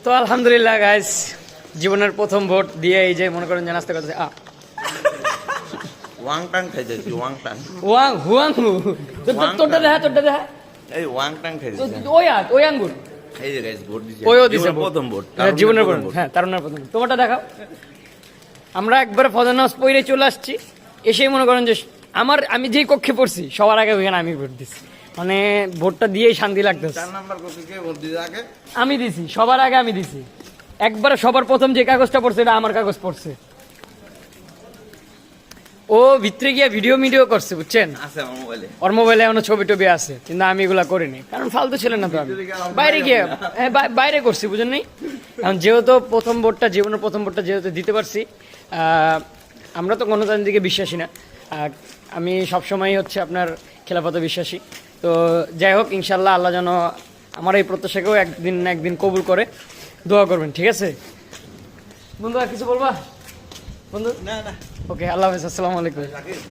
তো আলহামদুলিল্লাহ গাইস, জীবনের প্রথম ভোট দিয়ে এই যে মনে করেন যে নাস্তা করতেছে ওয়াংটাং খাইতেছি ওয়াংটাং ওয়াং হুয়াং হু তোরটা দেখা এই ওয়াংটাং খাইতেছি ওই আঙ্গুর এই যে গাইস ভোট দিছি ওইও দিছে প্রথম ভোট জীবনের প্রথম, হ্যাঁ তারুণের প্রথম। তোমারটা দেখাও। আমরা একবার ফজর নামাজ পড়ে চলে আসছি, এসেই মনে করেন যে আমি যেই কক্ষে পড়ছি সবার আগে ওইখানে আমি ভোট দিছি, মানে ভোটটা দিয়েই শান্তি লাগতেছে। 4 নাম্বার কপি কে ভোট দিছে আগে? আমি দিছি, সবার আগে আমি দিছি। একবার সবার প্রথম যে কাগজটা পড়ছে এটা আমার কাগজ পড়ছে। ও ভিতরে গিয়ে ভিডিও করছে বুঝছেন, আছে আমার মোবাইলে। ওর মোবাইলে এখনো ছবি টবি আছে, কিন্তু আমি এগুলা করিনি কারণ ফালতু ছিলেন না তো। আমি বাইরে গিয়ে বাইরে করছি বুঝেন নাই। কারণ যেহেতু প্রথম ভোটটা, জীবনের প্রথম ভোটটা যেহেতু দিতে পারছি, আমরা তো গণতান্ত্রিক দিকে বিশ্বাসী না, আমি সবসময় হচ্ছে আপনার খেলাফতে বিশ্বাসী। তো যাই হোক, ইনশাল্লাহ আল্লাহ যেন আমার এই প্রত্যাশাকেও একদিন না একদিন কবুল করে, দোয়া করবেন, ঠিক আছে বন্ধু? আর কিছু বলবা বন্ধু? না না, ওকে, আল্লাহ হাফেজ, আসসালামু আলাইকুম।